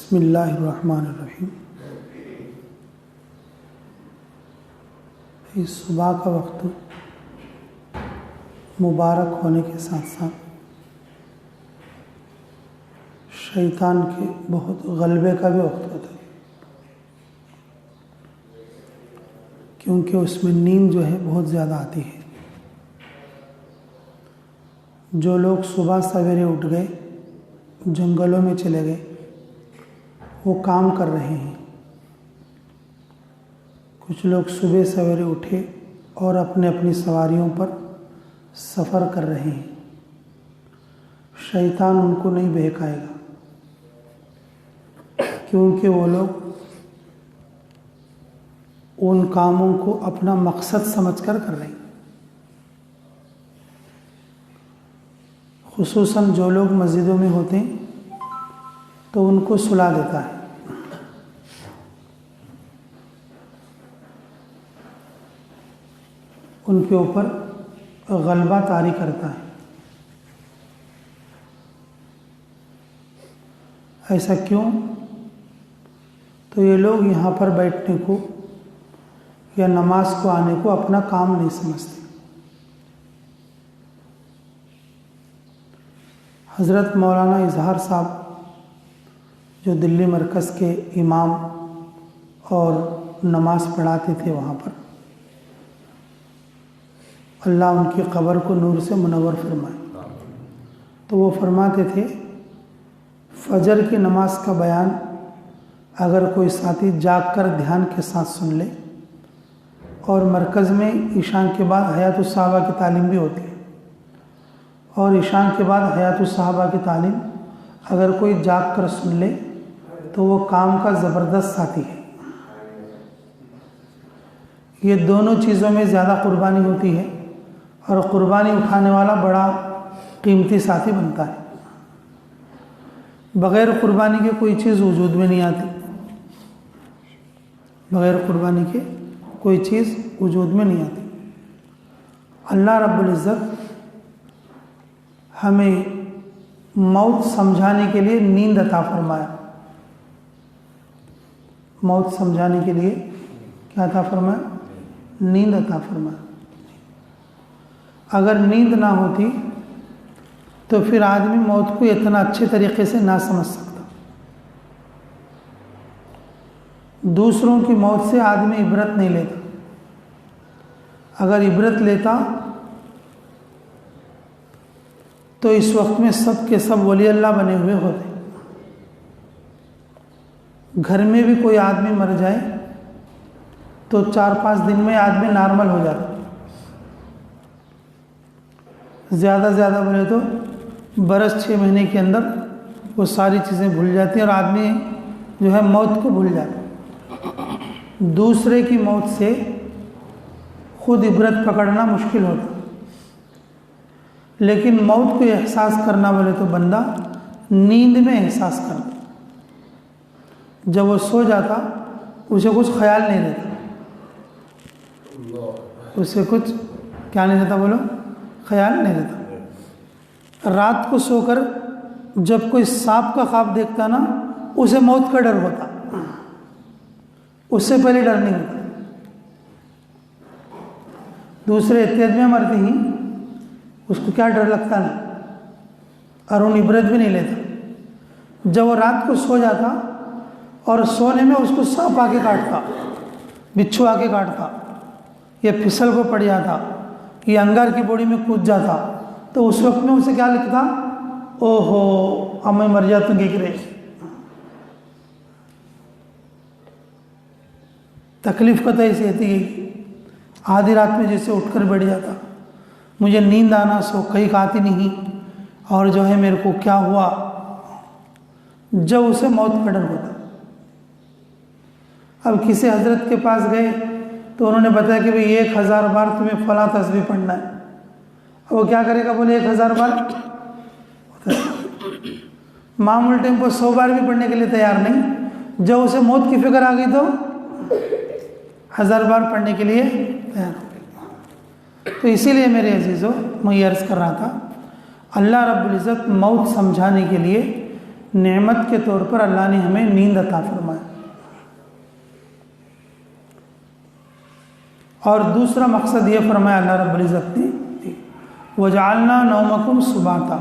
बिस्मिल्लाहिर्रहमानिर्रहीम। इस सुबह का वक्त मुबारक होने के साथ साथ शैतान के बहुत गलबे का भी वक्त होता है, क्योंकि उसमें नींद जो है बहुत ज़्यादा आती है। जो लोग सुबह सवेरे उठ गए, जंगलों में चले गए, वो काम कर रहे हैं। कुछ लोग सुबह सवेरे उठे और अपने अपनी सवारियों पर सफ़र कर रहे हैं। शैतान उनको नहीं बहकाएगा, क्योंकि वो लोग उन कामों को अपना मकसद समझकर कर रहे हैं। खुसूसन जो लोग मस्जिदों में होते हैं तो उनको सुला देता है। उनके ऊपर गलबा तारी करता है। ऐसा क्यों? तो ये लोग यहाँ पर बैठने को या नमाज को आने को अपना काम नहीं समझते। हज़रत मौलाना इजहार साहब जो दिल्ली मरकज़ के इमाम और नमाज पढ़ाते थे, वहाँ पर अल्लाह उनकी कब्र को नूर से मुनव्वर फरमाए, तो वो फरमाते थे फजर की नमाज का बयान अगर कोई साथी जाग कर ध्यान के साथ सुन ले, और मरकज़ में ईशान के बाद हयातुस सहाबा की तालीम भी होती है, और ईशान के बाद हयातुस सहाबा की तालीम अगर कोई जाग कर सुन ले तो वो काम का ज़बरदस्त साथी है। ये दोनों चीज़ों में ज़्यादा कुर्बानी होती है और कुर्बानी उठाने वाला बड़ा कीमती साथी बनता है। बग़ैर कुर्बानी के कोई चीज़ वजूद में नहीं आती। बग़ैर कुर्बानी के कोई चीज़ वजूद में नहीं आती। अल्लाह रब्बुल इज़्ज़त हमें मौत समझाने के लिए नींद अता फरमाया। मौत समझाने के लिए क्या अता फरमाया? नींद अता फरमाया। अगर नींद ना होती तो फिर आदमी मौत को इतना अच्छे तरीके से ना समझ सकता। दूसरों की मौत से आदमी इबरत नहीं लेता। अगर इबरत लेता तो इस वक्त में सब के सब वली अल्लाह बने हुए होते। घर में भी कोई आदमी मर जाए तो 4-5 दिन में आदमी नॉर्मल हो जाता। ज़्यादा ज़्यादा बोले तो बरस 6 महीने के अंदर वो सारी चीज़ें भूल जाती हैं और आदमी जो है मौत को भूल जाता। दूसरे की मौत से खुद इबरत पकड़ना मुश्किल होता, लेकिन मौत को एहसास करना बोले तो बंदा नींद में एहसास करता। जब वो सो जाता उसे कुछ ख्याल नहीं रहता। उसे कुछ क्या नहीं रहता? बोलो, ख्याल नहीं रहता। रात को सोकर जब कोई सांप का ख्वाब देखता ना, उसे मौत का डर होता, उससे पहले डर नहीं होता। दूसरे इत्यादि में मरते ही उसको क्या डर लगता ना, और उन इबरत भी नहीं लेता। जब वो रात को सो जाता और सोने में उसको सांप आके काटता, बिच्छू आके काटता, या फिसल को पड़ जाता, या अंगार की बोड़ी में कूद जाता, तो उस वक्त में उसे क्या लिखता? ओहो, अब मैं मर जाता हूँ गिरे। तकलीफ का तो ऐसी होती है, आधी रात में जैसे उठकर बैठ जाता, मुझे नींद आना सो कहीं आती नहीं, और जो है मेरे को क्या हुआ। जब उसे मौत का डर होता। अब किसी हजरत के पास गए तो उन्होंने बताया कि भाई 1000 बार तुम्हें फला तस्बीह पढ़ना है। अब वो क्या करेगा? बोले 1000 बार। मामूल टाइम को 100 बार भी पढ़ने के लिए तैयार नहीं। जब उसे मौत की फिक्र आ गई तो 1000 बार पढ़ने के लिए तैयार हो गए। तो इसीलिए मेरे अजीज़ों, मैं ये अर्ज़ कर रहा था, अल्लाह रब्बुल इज़्ज़त मौत समझाने के लिए नेमत के तौर पर अल्लाह ने हमें नींद अता फरमाया। और दूसरा मकसद ये फरमाया अल्लाह रब्बुल इज़्ज़त ने, वजअलना नौमकुम सुबाता,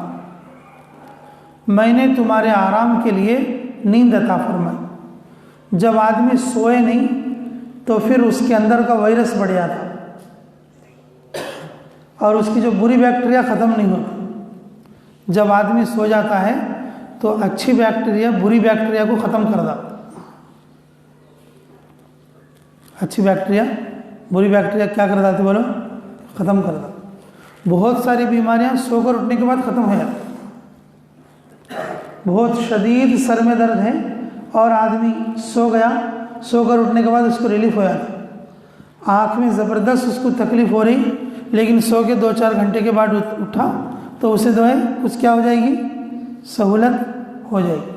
मैंने तुम्हारे आराम के लिए नींद अता फरमाई। जब आदमी सोए नहीं तो फिर उसके अंदर का वायरस बढ़ जाता और उसकी जो बुरी बैक्टीरिया ख़त्म नहीं होती। जब आदमी सो जाता है तो अच्छी बैक्टीरिया बुरी बैक्टीरिया को ख़त्म कर देता, अच्छी बैक्टीरिया बुरी बैक्टीरिया क्या कर देती बोलो, ख़त्म कर देता। बहुत सारी बीमारियां सोकर उठने के बाद ख़त्म हो जाती। बहुत शदीद सर में दर्द है और आदमी सो गया, सोकर उठने के बाद उसको रिलीफ हो जाता। आँख में ज़बरदस्त उसको तकलीफ़ हो रही, लेकिन सो के 2-4 घंटे के बाद उठा तो उसे जो है कुछ क्या हो जाएगी, सहूलत हो जाएगी,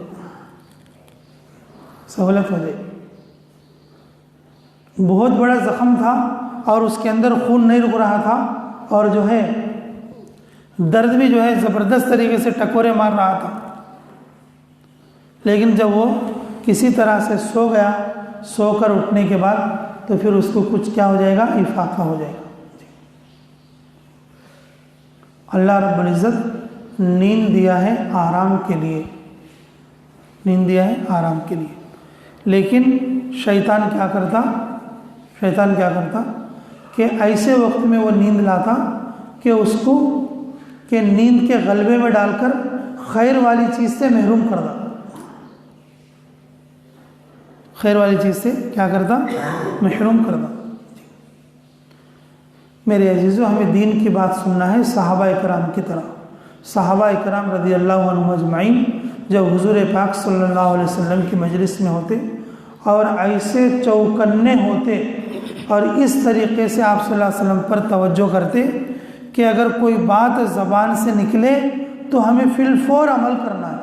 सहूलत हो जाएगी। बहुत बड़ा ज़ख़म था और उसके अंदर खून नहीं रुक रहा था और जो है दर्द भी जो है ज़बरदस्त तरीके से टकोरे मार रहा था, लेकिन जब वो किसी तरह से सो गया, सोकर उठने के बाद तो फिर उसको कुछ क्या हो जाएगा, इफाका हो जाएगा। अल्लाह रब्बुल इज़्ज़त नींद दिया है आराम के लिए, नींद दिया है आराम के लिए। लेकिन शैतान क्या करता, शैतान क्या करता कि ऐसे वक्त में वो नींद लाता कि उसको कि नींद के गलबे में डालकर खैर वाली चीज़ से महरूम कर देता। खैर वाली चीज़ से क्या करता, महरूम कर देता। मेरे अजीज़ों, हमें दीन की बात सुनना है सहाबा इकराम की तरह। सहाबा इकराम रज़ियल्लाहु अन्हुम अजमईन जब हुज़ूर पाक सल्लल्लाहु अलैहि वसल्लम की मजलिस में होते और ऐसे चौकन्ने होते और इस तरीक़े से आप सल्लल्लाहु अलैहि वसल्लम पर तवज्जो करते कि अगर कोई बात ज़बान से निकले तो हमें फिलफौर अमल करना है,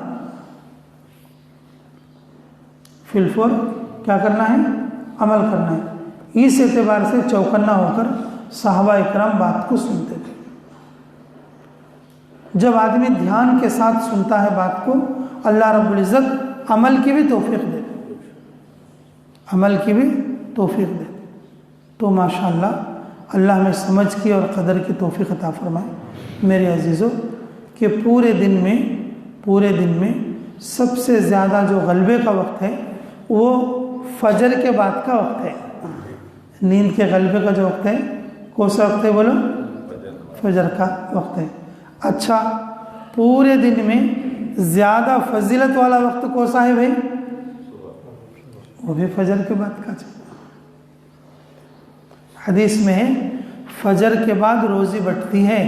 फिलफौर क्या करना है, अमल करना है। इस एतबार से चौकन्ना होकर सहाबा इकराम बात को सुनते थे। जब आदमी ध्यान के साथ सुनता है बात को, अल्लाह रब्बुल इज़्ज़त अमल की भी तौफीक दे, अमल की भी तौफीक दे। तो माशाअल्लाह अल्लाह हमें समझ की और कदर की तौफीक अता फरमाए। मेरे अजीज़ों, कि पूरे दिन में सबसे ज़्यादा जो गलबे का वक्त है वो फजर के बाद का वक्त है। नींद के गलबे का जो वक्त है कौन सा वक्त है बोलो, फजर का वक्त है। अच्छा, पूरे दिन में ज़्यादा फजीलत वाला वक्त कौन सा है भाई, वो भी फजर के बाद का। हदीस में है फजर के बाद रोज़ी बढ़ती है।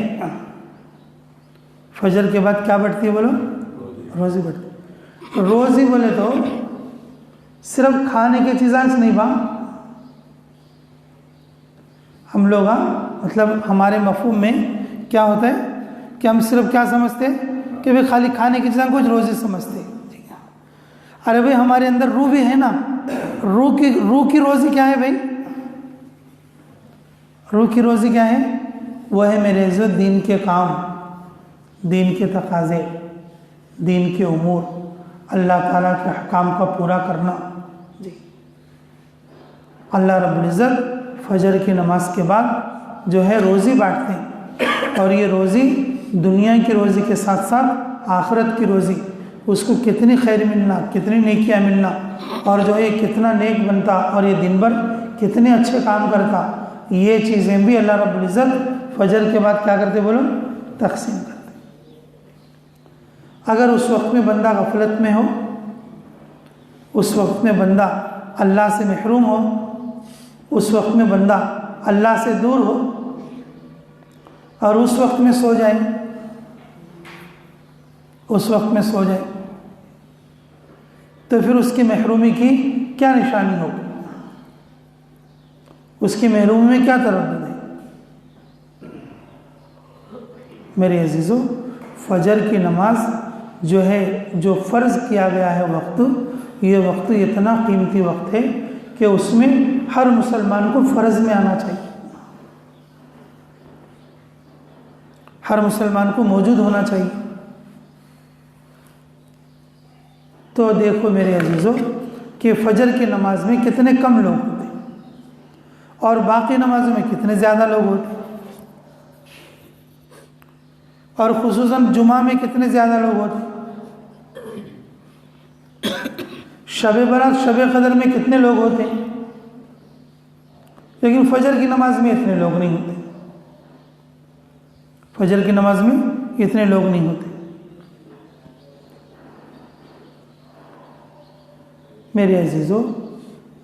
फजर के बाद क्या बढ़ती है बोलो, रोज़ी बढ़ती। रोज़ी बोले तो सिर्फ खाने की चीज़ां से नहीं बा, हम लोग मतलब हमारे मफहूम में क्या होता है कि हम सिर्फ क्या समझते हैं कि भाई खाली खाने की चीज़ें कुछ रोज़ी समझते हैं। अरे भाई हमारे अंदर रूह भी है ना, रूह की रोज़ी क्या है भाई, रूह की रोज़ी क्या है, वो है मेरे इज़्ज़त दीन के काम, दीन के तकाज़े, दीन के उमूर, अल्लाह ताला के अहकाम का पूरा करना। जी, अल्लाह रब्बुल इज़्ज़त फजर की नमाज के बाद जो है रोज़ी बांटते हैं, और ये रोज़ी दुनिया की रोज़ी के साथ साथ आखिरत की रोज़ी, उसको कितनी खैर मिलना, कितनी नेकियां मिलना, और जो है कितना नेक बनता और ये दिन भर कितने अच्छे काम करता, ये चीज़ें भी अल्लाह रब्बुल इज़्ज़त फजर के बाद क्या करते बोलो, तक़सीम करते। अगर उस वक्त में बंदा गफलत में हो, उस वक्त में बंदा अल्लाह से महरूम हो, उस वक्त में बंदा अल्लाह से दूर हो और उस वक्त में सो जाए, उस वक्त में सो जाए, तो फिर उसकी महरूमी की क्या निशानी होगी, उसकी महरूमी में क्या तरद्दुद है। मेरे अजीज़ों, फजर की नमाज जो है, जो फ़र्ज़ किया गया है वक्त, ये वक्त इतना कीमती वक्त है कि उसमें हर मुसलमान को फ़र्ज़ में आना चाहिए, हर मुसलमान को मौजूद होना चाहिए। तो देखो मेरे अजीज़ों कि फजर की नमाज में कितने कम लोग होते और बाकी नमाजों में कितने ज़्यादा लोग होते, और खुसूसन जुमा में कितने ज़्यादा लोग होते, शब बरात शब कदर में कितने लोग होते, लेकिन फजर की नमाज में इतने लोग नहीं होते। फजर की नमाज में इतने लोग नहीं होते। मेरे अजीज़ों,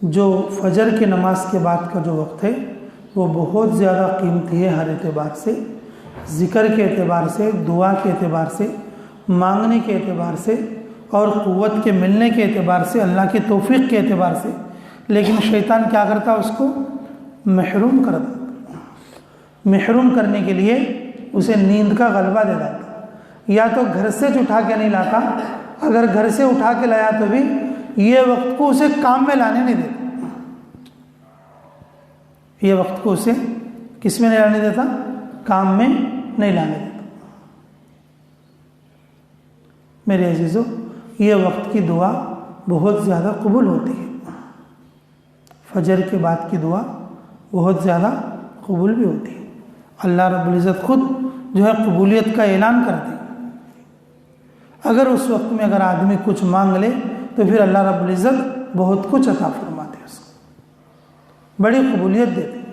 जो फजर की नमाज के बाद का जो वक्त है वो बहुत ज़्यादा कीमती है हर एतबार से, ज़िक्र के एतबार से, दुआ के एतबार से, मांगने के एतबार से और क़ुव्वत के मिलने के एतबार से, अल्लाह की तौफ़ीक़ के एतबार से। लेकिन शैतान क्या करता है, उसको महरूम कर देता। महरूम करने के लिए उसे नींद का गलबा दे देता। या तो घर से उठा के नहीं लाता, अगर घर से उठा के लाया तो भी ये वक्त को उसे काम में लाने नहीं देता। ये वक्त को उसे किस में नहीं लाने देता, काम में नहीं लाने देता। मेरे अजीज़ों, ये वक्त की दुआ बहुत ज़्यादा कबूल होती है। फजर के बाद की दुआ बहुत ज़्यादा कबूल भी होती है। अल्लाह रब्बुल इज़्ज़त खुद जो है कबूलियत का ऐलान करते हैं। अगर उस वक्त में अगर आदमी कुछ मांग ले तो फिर अल्लाह रब्बुल इज़्ज़त बहुत कुछ अता फरमाते हैं, उसको बड़ी कबूलियत देते हैं।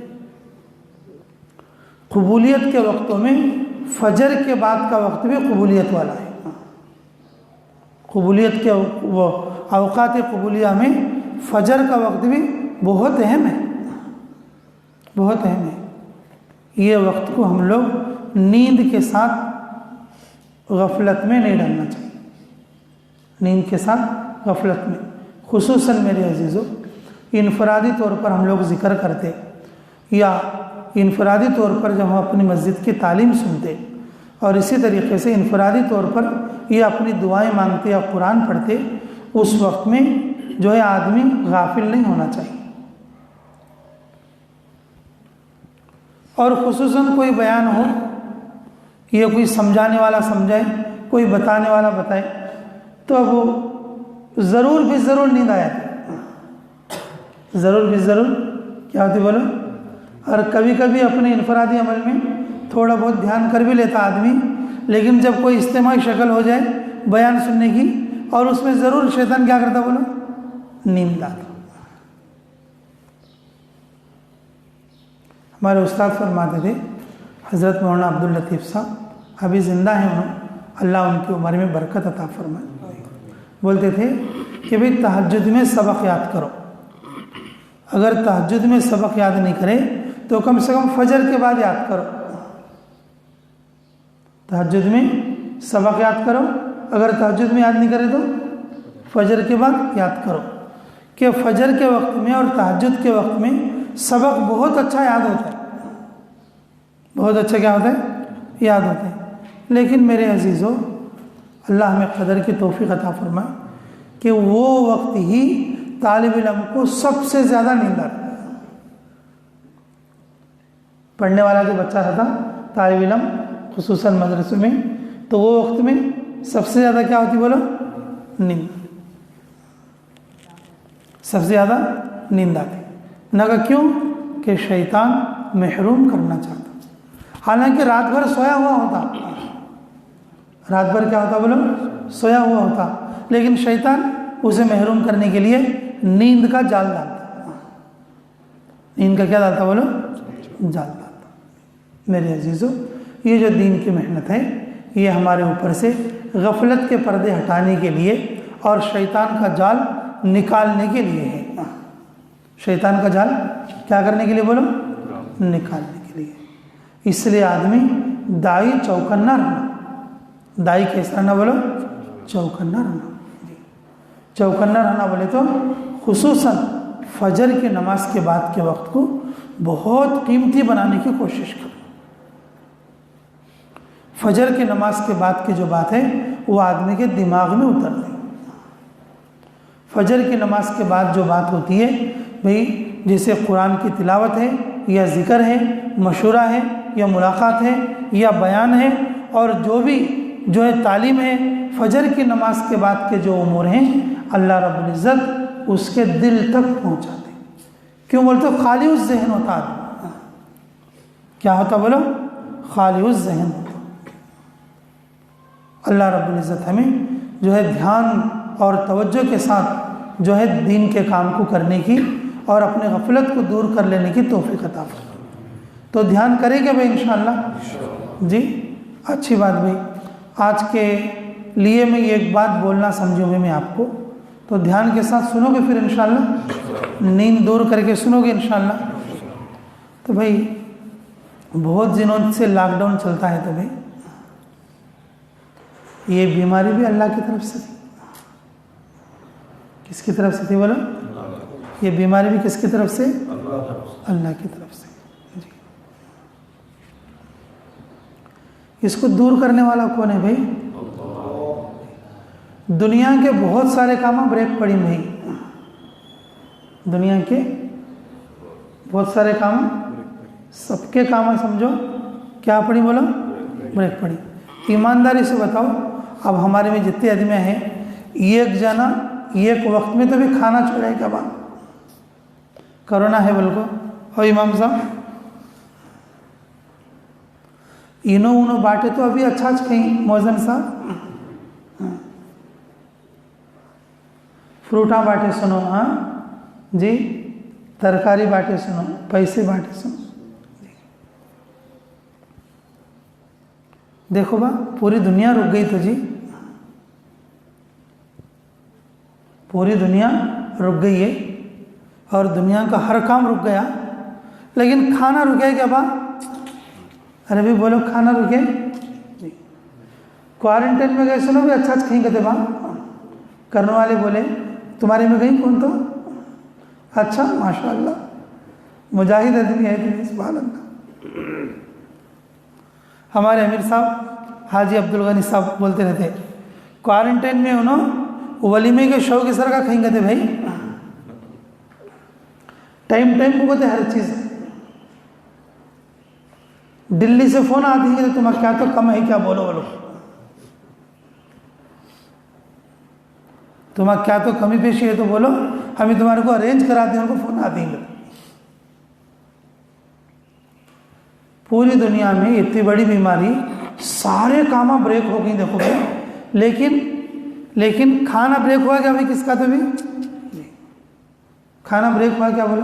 कबूलियत के वक्तों में फजर के बाद का वक्त भी कबूलियत वाला है। कबूलियत के वो अवकात कबूलिया में फजर का वक्त भी बहुत अहम है, बहुत अहम है। ये वक्त को हम लोग नींद के साथ गफलत में नहीं डालना चाहिए। नींद के साथ गफलत में, खुसूसन मेरे अजीज़ों, इनफरादी तौर पर हम लोग ज़िक्र करते या इनफरादी तौर पर जब हम अपनी मस्जिद की तालीम सुनते और इसी तरीके से इनफरादी तौर पर ये अपनी दुआएं मांगते या कुरान पढ़ते, उस वक्त में जो है आदमी गाफिल नहीं होना चाहिए। और खुसूसन कोई बयान हो, ये कोई समझाने वाला समझाए, कोई बताने वाला बताए, तो अब वो ज़रूर भी ज़रूर नींद आया था। ज़रूर भी ज़रूर क्या होती बोलो। और कभी कभी अपने इनफरादी अमल में थोड़ा बहुत ध्यान कर भी लेता आदमी, लेकिन जब कोई इज्तिमाई शक्ल हो जाए बयान सुनने की, और उसमें ज़रूर शैतान क्या करता बोलो, नींद आता। हमारे उस्ताद फरमाते थे, हज़रत मौलाना अब्दुल लतीफ़ साहब, अभी ज़िंदा हैं उन्होंने, अल्लाह उनकी उम्र में बरकत अता फरमाए। बोलते थे कि भाई तहज्जुद में सबक याद करो। अगर तहज्जुद में सबक याद नहीं करे तो कम से कम फजर के बाद याद करो। तहज्जुद में सबक याद करो, अगर तहज्जुद में याद नहीं करे तो फजर के बाद याद करो। कि फजर के वक्त में और तहज्जुद के वक्त में सबक बहुत अच्छा याद होता है, बहुत अच्छा क्या होता है, याद होता है। लेकिन मेरे अजीज़ों, अल्लाह हमें क़दर की तौफ़ीक़ अता फरमाए कि वो वक्त ही तालिब इल्म को सबसे ज़्यादा नींद आती है। पढ़ने वाला जो बच्चा रहता तालिब इल्म, खुसूसन मदरसे में, तो वो वक्त में सबसे ज़्यादा क्या होती बोलो, नींद। सबसे ज़्यादा नींद आती। नगा क्यों कि शैतान महरूम करना चाहता। हालांकि रात भर सोया हुआ होता, रात भर क्या होता बोलो, सोया हुआ होता, लेकिन शैतान उसे महरूम करने के लिए नींद का जाल डालता। नींद का क्या डालता बोलो, जाल डालता। मेरे अजीज़ों, ये जो दीन की मेहनत है ये हमारे ऊपर से गफलत के पर्दे हटाने के लिए और शैतान का जाल निकालने के लिए है। शैतान का जाल क्या करने के लिए बोलो, निकालने के लिए। इसलिए आदमी दाई चौकन्ना रहना। दाई कैसा रहना बोलो, चौकन्ना रहना। चौकन्ना रहना बोले तो खुसूसन फजर की नमाज के बाद के वक्त को बहुत कीमती बनाने की कोशिश करो। फजर की नमाज के बाद की जो बात है वो आदमी के दिमाग में उतरती है। फजर की नमाज के बाद जो बात होती है भाई, जैसे कुरान की तिलावत है या ज़िक्र है, मशूरा है या मुलाकात है या बयान है, और जो भी जो है तालीम है, फजर की नमाज के बाद के जो उमूर हैं अल्लाह रब्बुल इज़्ज़त उसके दिल तक पहुँचाते हैं। क्यों बोलते हो? खाली उस जहन होता है। क्या होता बोलो? खाली उस जहन होता। अल्लाह रब्बुल इज़्ज़त हमें जो है ध्यान और तवज्जो के साथ जो है दीन के काम को करने की और अपने गफलत को दूर कर लेने की तौफीक अता फरमाए। तो ध्यान करेंगे भाई इंशाअल्लाह जी। अच्छी बात भाई। आज के लिए मैं ये एक बात बोलना समझूंगी मैं आपको, तो ध्यान के साथ सुनोगे फिर इंशाअल्लाह, नींद दूर करके सुनोगे इंशाअल्लाह। तो भाई बहुत दिनों से लॉकडाउन चलता है, तो भाई ये बीमारी भी अल्लाह की तरफ से थी। किसकी तरफ से थी बोलो? ये बीमारी भी किसकी तरफ से? अल्लाह की तरफ से जी। इसको दूर करने वाला कौन है भाई? दुनिया के बहुत सारे काम ब्रेक पड़ी भाई। दुनिया के बहुत सारे काम, सबके काम समझो क्या पड़ी बोलो? ब्रेक पड़ी। ईमानदारी से बताओ, अब हमारे में जितने आदमी हैं, एक जना एक वक्त में तो भी खाना छोड़े क्या बात? कोरोना है बोल को हो इमाम साहब, इनो उनो बांटे तो अभी अच्छा कहीं मौजन साहब, फ्रूटा बांटे सुनो, हाँ जी, तरकारी बांटे सुनो, पैसे बांटे सुनो। देखो बा पूरी दुनिया रुक गई तो जी, पूरी दुनिया रुक गई है और दुनिया का हर काम रुक गया, लेकिन खाना रुके क्या बा? अरे भी बोलो खाना रुके? क्वारंटाइन में गए सुनो भी अच्छा कहीं कहते बा, करने वाले बोले तुम्हारे में गई कौन? तो अच्छा माशाअल्लाह मुजाहिद आदमी है तुम, सुभान अल्लाह। हमारे अमीर साहब हाजी अब्दुल गनी साहब बोलते रहते, क्वारंटाइन में उन्होंने वलीमे के शौक की सर का कहीं कहते भाई, टाइम टाइम को कहते हर चीज़। दिल्ली से फोन आती है तो तुम्हारा क्या तो कम है क्या? बोलो बोलो, तुम्हारा क्या तो कमी पेशी है तो बोलो, हमें तुम्हारे को अरेंज कराते हैं, उनको फोन आती है। पूरी दुनिया में इतनी बड़ी बीमारी, सारे काम ब्रेक हो गई देखो भाई, लेकिन खाना ब्रेक हुआ क्या भाई? किसका? तो भी खाना ब्रेक हुआ क्या बोलो?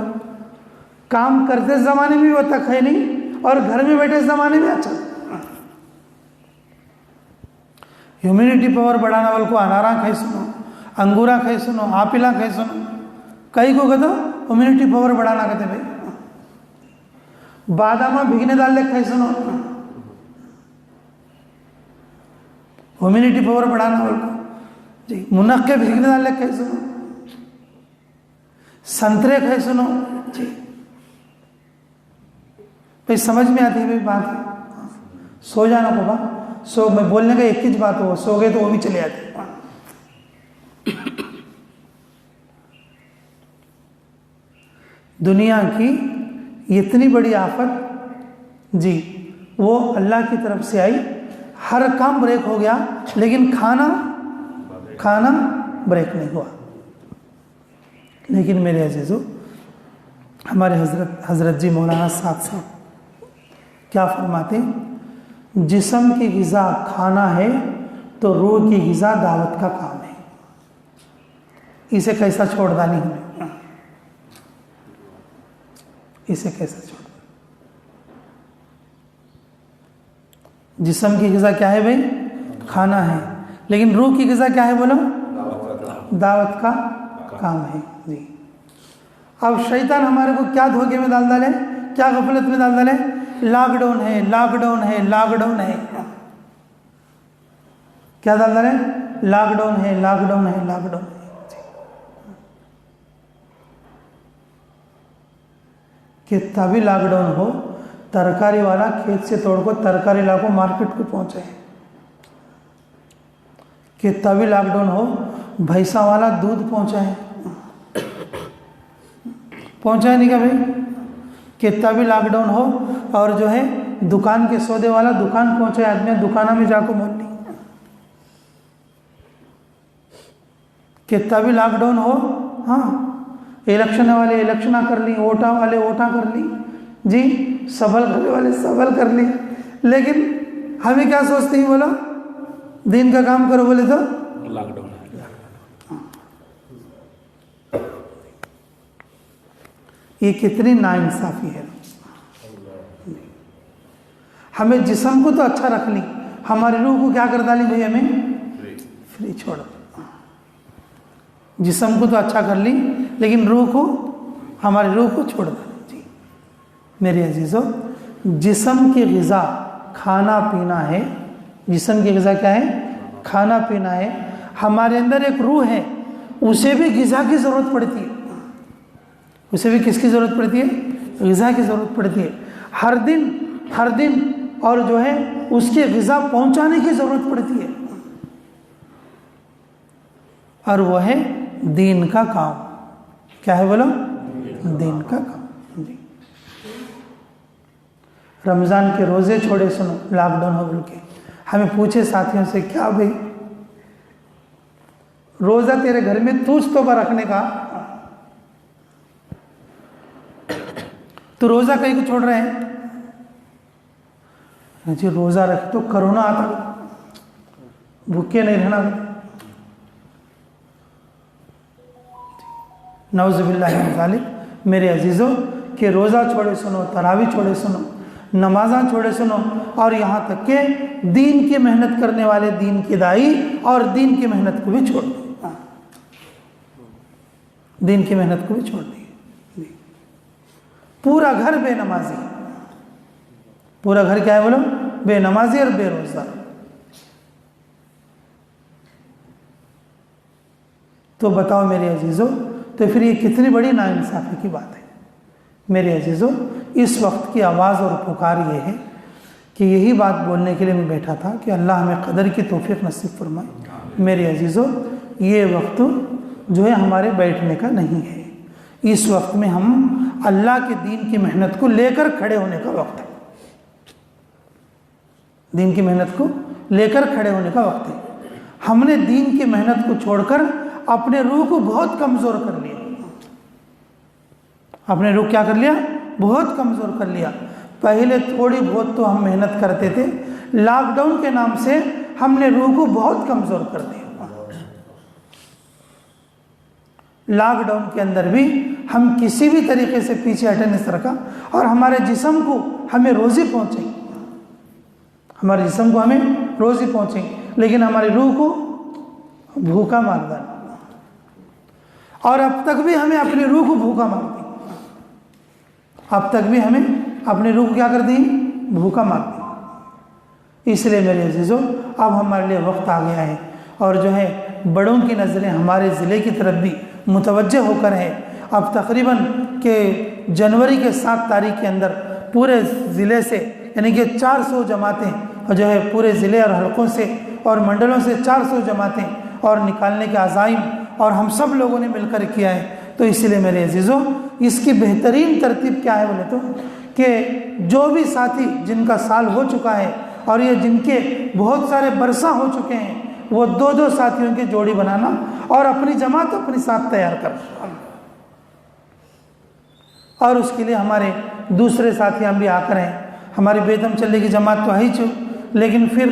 काम करते ज़माने में भी होता है नहीं, और घर में बैठे ज़माने में अच्छा। ह्यूमिनिटी पावर बढ़ाना वाले को अनारा खाई सुनो, अंगूरा खाई सुनो, आपिला खाई सुनो, कई को कहते ह्यूमिनिटी पावर बढ़ाना कहते भाई। बादामा भिगने डाल ले खाई सुनो, ह्यूमिनिटी पावर बढ़ाना वाले को जी। मुनक्के भिगने डाल ले खाई सुनो, संतरे खाई सुनो जी। भाई समझ में आती है भाई बात? सो जाना को बा, सो मैं बोलने का एक ही बात हो, सो गए तो वो भी चले आते। दुनिया की इतनी बड़ी आफत जी, वो अल्लाह की तरफ से आई, हर काम ब्रेक हो गया, लेकिन खाना ब्रेक नहीं हुआ। लेकिन मेरे अजीजों, हमारे हजरत जी मौलाना साहब क्या फरमाते? जिस्म की ग़िज़ा खाना है तो रूह की ग़िज़ा दावत का काम है। इसे कैसा छोड़ डाली हमें, इसे कैसे छोड़? जिस्म की ग़िज़ा क्या है भाई? खाना है, लेकिन रूह की ग़िज़ा क्या है बोलो? दावत का काम है जी। अब शैतान हमारे को क्या धोखे में डाल डाले, क्या गफलत में डाल डाले? लॉकडाउन है, लॉकडाउन है, लॉकडाउन है। क्या डाल डाले? लॉकडाउन है, लॉकडाउन है, लॉकडाउन है। कितना भी लॉकडाउन हो, तरकारी वाला खेत से तोड़कर तरकारी लाको मार्केट को पहुंचे। कितना भी लॉकडाउन हो, भैंसा वाला दूध पहुंचाए, पहुंचाए नहीं क्या भाई? कितना भी लॉकडाउन हो, और जो है दुकान के सौदे वाला दुकान पहुंचे, आदमी दुकाना में जाको मोल नहीं। कि तभी लॉकडाउन हो। हाँ, इलेक्शन वाले इलेक्शन कर ली, वोटा वाले वोटा कर ली जी, सबल करने वाले सबल कर ली, लेकिन हमें क्या सोचते हैं, बोलो दिन का काम करो बोले तो लॉकडाउन। ये कितनी नाइंसाफी है। हमें जिस्म को तो अच्छा रख ली, हमारी रूह को क्या कर डाली भाई, हमें फ्री छोड़ दो। जिस्म को तो अच्छा कर ली, लेकिन रूह को, हमारी रूह को छोड़ डाली जी। मेरे अजीजों, जिस्म की ग़िज़ा खाना पीना है। जिस्म की ग़िज़ा क्या है? खाना पीना है। हमारे अंदर एक रूह है, उसे भी ग़िज़ा की ज़रूरत पड़ती है। उसे भी किसकी ज़रूरत पड़ती है? ग़िज़ा की ज़रूरत पड़ती है। हर दिन और जो है उसकी ग़िज़ा पहुंचाने की ज़रूरत पड़ती है, और वह है दीन का काम। क्या है बोलो? दीन का काम जी। रमज़ान के रोज़े छोड़े सुनो, लॉकडाउन हो बोल के हमें पूछे साथियों से, क्या भाई रोज़ा तेरे घर में तूछ तो रखने का, तो रोज़ा कहीं को छोड़ रहे हैं जी। रोज़ा रखे तो कोरोना आता, भूखे नहीं रहना। नौज़ुबिल्लाहि मिन ज़ालिक। मेरे अजीज़ों, कि रोज़ा छोड़े सुनो, तरावी छोड़े सुनो, नमाज़ा छोड़े सुनो, और यहाँ तक के दीन की मेहनत करने वाले दीन की दाई और दीन की मेहनत को भी छोड़ दी। दीन की मेहनत को भी छोड़ दी। पूरा घर बेनमाजी, पूरा घर क्या है बोलो? बेनमाजी और बेरोज़ा। तो बताओ मेरे अजीज़ों, तो फिर ये कितनी बड़ी नाइंसाफ़ी की बात है। मेरे अजीज़ों, इस वक्त की आवाज़ और पुकार ये है कि यही बात बोलने के लिए मैं बैठा था कि अल्लाह हमें क़दर की तौफ़ीक़ नसीब फरमाए। मेरे अजीज़ों, ये वक्त जो है हमारे बैठने का नहीं है। इस वक्त में हम अल्लाह के दीन की मेहनत को लेकर खड़े होने का वक्त है। दीन की मेहनत को लेकर खड़े होने का वक्त है। हमने दीन की मेहनत को छोड़कर अपने रूह को बहुत कमज़ोर कर लिया। अपने रूह क्या कर लिया? बहुत कमज़ोर कर लिया। पहले थोड़ी बहुत तो हम मेहनत करते थे, लॉकडाउन के नाम से हमने रूह को बहुत कमज़ोर कर दिया। लॉकडाउन के अंदर भी हम किसी भी तरीके से पीछे हटे नहीं सका, और हमारे जिस्म को हमें रोज़ी पहुँचे, हमारे जिस्म को हमें रोज़ी पहुँचे, लेकिन हमारी रूह को भूखा मार डाला। और अब तक भी हमें अपनी रूह को भूखा मार दी। अब तक भी हमें अपनी रूह को क्या कर दी? भूखा मार दी। इसलिए मेरे अजीज़ों, अब हमारे लिए वक्त आ गया है, और जो है बड़ों की नज़रें हमारे ज़िले की तरफ भी मुतवज्जह होकर है। अब तकरीबन के जनवरी के 7 तारीख के अंदर पूरे ज़िले से, यानी कि 400 जमातें जो है पूरे ज़िले और हलकों से और मंडलों से 400 जमातें और निकालने के अज़ाइम और हम सब लोगों ने मिलकर किया है। तो इसलिए मेरे अजीज़ों, इसकी बेहतरीन तरतीब क्या है बोले तो, कि जो भी साथी जिनका साल हो चुका है और ये जिनके बहुत सारे बरसा हो चुके हैं, वो 2-2 साथियों की जोड़ी बनाना और अपनी जमात अपने साथ तैयार करना। और उसके लिए हमारे दूसरे साथी हम भी आकर हैं। हमारी बेदम चलने की जमात तो है ही चु, लेकिन फिर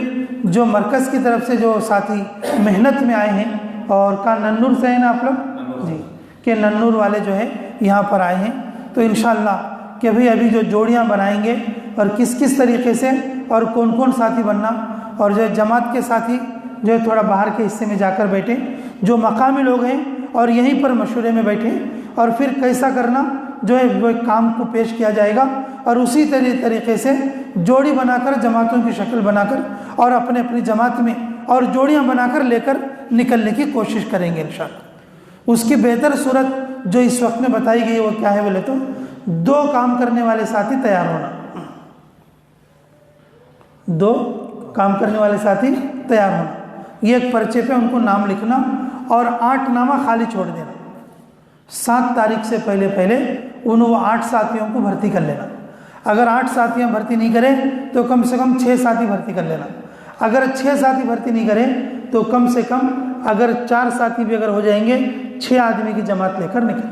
जो मरकज़ की तरफ से जो साथी मेहनत में आए हैं, और का नन्नूर से है ना आप लोग जी, कि नन्नूर वाले जो है यहाँ पर आए हैं, तो इंशाअल्लाह कि भाई अभी जो जोड़ियाँ बनाएंगे और किस किस तरीके से और कौन कौन साथी बनना, और जो जमात के साथी जो है थोड़ा बाहर के हिस्से में जाकर बैठे, जो मकामी लोग हैं और यहीं पर मशवरे में बैठे, और फिर कैसा करना जो है वो काम को पेश किया जाएगा, और उसी तरीके से जोड़ी बनाकर जमातों की शक्ल बनाकर और अपने अपनी जमात में और जोड़ियाँ बनाकर लेकर निकलने की कोशिश करेंगे इंशाअल्लाह। उसकी बेहतर सूरत जो इस वक्त में बताई गई वो क्या है बोले तो, 2 काम करने वाले साथी तैयार होना। 2 काम करने वाले साथी तैयार होना। ये एक पर्चे पे उनको नाम लिखना और 8 नामा खाली छोड़ देना। 7 तारीख से पहले उन वो 8 साथियों को भर्ती कर लेना। अगर 8 साथियाँ भर्ती नहीं करें तो कम से कम 6 साथी भर्ती कर लेना। अगर 6 साथी भर्ती नहीं करें तो कम से कम अगर 4 साथी भी अगर हो जाएंगे, 6 आदमी की जमात लेकर निकल,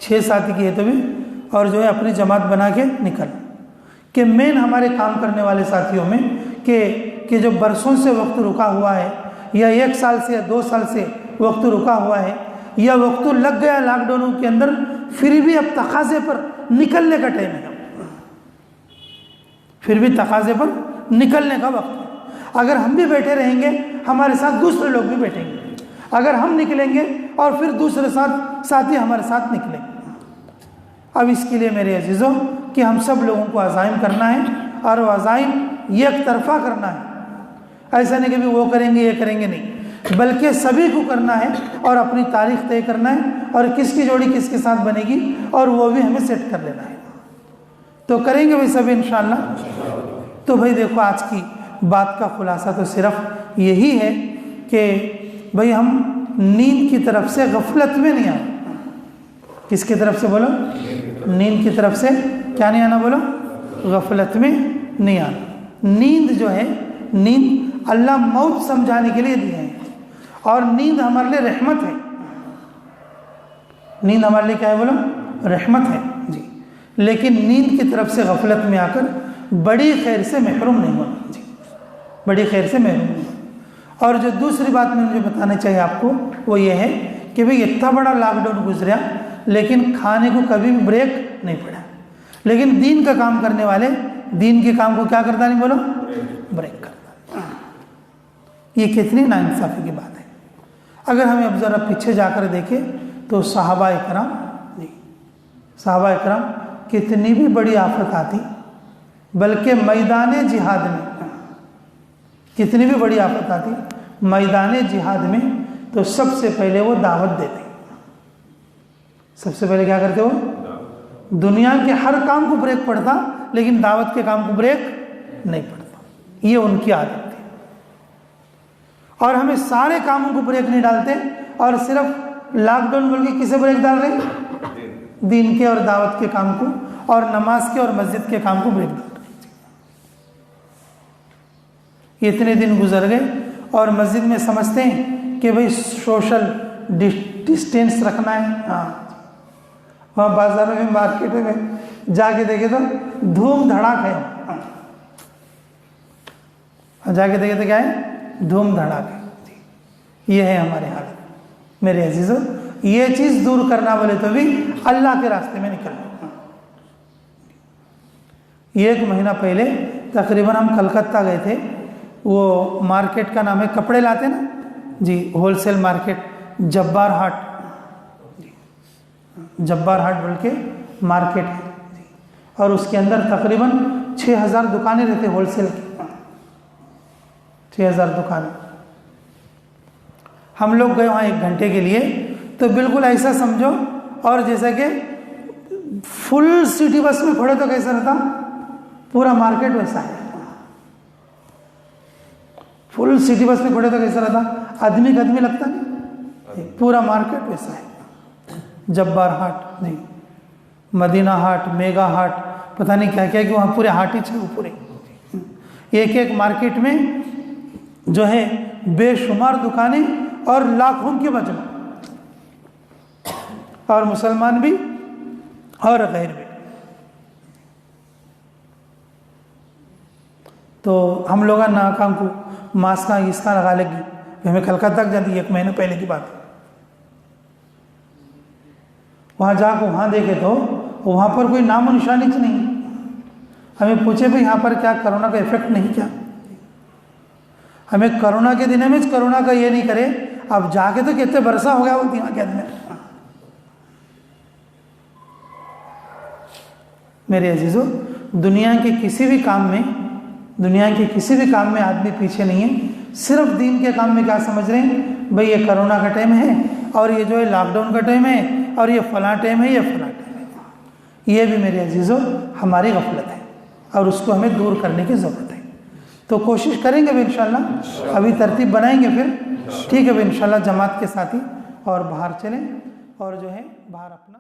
6 साथी की है तो भी, और जो है अपनी जमात बना के निकल। कि मेन हमारे काम करने वाले साथियों में कि जो बरसों से वक्त रुका हुआ है, या 1 साल से या 2 साल से वक्त रुका हुआ है, या वक्त लग गया लॉकडाउन के अंदर, फिर भी अब तकाजे पर निकलने का टाइम है, फिर भी तकाजे पर निकलने का वक्त है। अगर हम भी बैठे रहेंगे, हमारे साथ दूसरे लोग भी बैठेंगे। अगर हम निकलेंगे और फिर दूसरे साथी हमारे साथ निकलेंगे। अब इसके लिए मेरे अजीज़ों कि हम सब लोगों को अज़ाइम करना है, और वो अज़ाइम एक तरफा करना है। ऐसा नहीं कि भी वो करेंगे ये करेंगे, नहीं, बल्कि सभी को करना है और अपनी तारीख तय करना है, और किसकी जोड़ी किसके साथ बनेगी और वो भी हमें सेट कर लेना है। तो करेंगे भाई सभी इंशाअल्लाह। तो भाई देखो, आज की बात का खुलासा तो सिर्फ यही है कि भाई हम नींद की तरफ से गफलत में नहीं आए। किसकी तरफ से बोलो? नींद की तरफ से क्या नहीं आना बोलो? गफलत में नहीं आना। नींद जो है, नींद अल्लाह मौत समझाने के लिए दी है, और नींद हमारे लिए रहमत है। नींद हमारे लिए क्या है बोलो? रहमत है जी। लेकिन नींद की तरफ से गफलत में आकर बड़ी खैर से महरूम नहीं होना जी, बड़ी खैर से महरूम नहीं होना। और जो दूसरी बात मैं मुझे बताना चाहिए आपको, वो ये है कि भाई इतना बड़ा लॉकडाउन गुजरा, लेकिन खाने को कभी भी ब्रेक नहीं पड़ा। लेकिन दीन का काम करने वाले दीन के काम को क्या करता नहीं बोलो? ब्रेक करता। ये कितनी नाइंसाफ़ी की बात है। अगर हमें अब ज़रा पीछे जाकर देखें तो सहाबा इकराम जी, सहाबा इकराम कितनी भी बड़ी आफत आती, बल्कि मैदान जिहाद में कितनी भी बड़ी आफत आती, मैदान जिहाद में तो सबसे पहले वो दावत देते। सबसे पहले क्या करते वो? दुनिया के हर काम को ब्रेक पड़ता, लेकिन दावत के काम को ब्रेक नहीं पड़ता। ये उनकी आदत थी। और हमें सारे कामों को ब्रेक नहीं डालते, और सिर्फ लॉकडाउन बोल के किसे ब्रेक डाल रहे? दीन के और दावत के काम को, और नमाज के और मस्जिद के काम को ब्रेक डाल रहे। इतने दिन गुजर गए और मस्जिद में समझते हैं कि भाई सोशल डिस्टेंस रखना है। हाँ, वहाँ बाजारों में मार्केट में जाके देखे तो धूम धड़ाक है, जाके देखे तो क्या है? धूम धड़ाक है। ये है हमारे हालत। मेरे अजीजों, ये चीज़ दूर करना बोले तो भी अल्लाह के रास्ते में निकलना। 1 महीना पहले तकरीबन हम कलकत्ता गए थे। वो मार्केट का नाम है, कपड़े लाते ना जी, होलसेल मार्केट, जब्बार हाट, जब्बार हाट बोल के मार्केट है, और उसके अंदर तकरीबन 6000 दुकानें रहते होलसेल की, 6000 दुकानें। हम लोग गए वहाँ 1 घंटे के लिए, तो बिल्कुल ऐसा समझो, और जैसा कि फुल सिटी बस में खड़े तो कैसा रहता, पूरा मार्केट वैसा है। फुल सिटी बस में खड़े तो कैसा रहता, आदमी का आदमी लगता नहीं, पूरा मार्केट वैसा है। जब्बार हाट नहीं, मदीना हाट, मेगा हाट, पता नहीं क्या क्या कि वहाँ पूरे हाट ही चाहिए पूरे। एक मार्केट में जो है बेशुमार दुकानें और लाखों की मजमा, और मुसलमान भी और गैर भी। तो हम लोग नाकाम को मास्का इसका लगा लेगी। हमें कलकत्ता तक जाती, 1 महीने पहले की बात है। वहाँ जाकर वहाँ देखे तो वहाँ पर कोई नामो निशानी नहीं। हमें पूछे भाई यहाँ पर क्या कोरोना का इफेक्ट नहीं क्या? हमें कोरोना के दिनों में कोरोना का ये नहीं करे, अब जाके तो कितने बरसा हो गया बोलती वहाँ के आदमी। मेरे अजीजों, दुनिया के किसी भी काम में आदमी पीछे नहीं है। सिर्फ दीन के काम में क्या समझ रहे हैं भाई, ये कोरोना का टाइम है, और ये जो है लॉकडाउन का टाइम है, और ये फलां टाइम है, ये फलां टाइम है। ये भी मेरे अजीजों हमारी गफलत है, और उसको हमें दूर करने की ज़रूरत है। तो कोशिश करेंगे भी इंशाल्लाह, अभी तरतीब बनाएंगे फिर, ठीक है भी इंशाल्लाह, जमात के साथ ही और बाहर चलें, और जो है बाहर अपना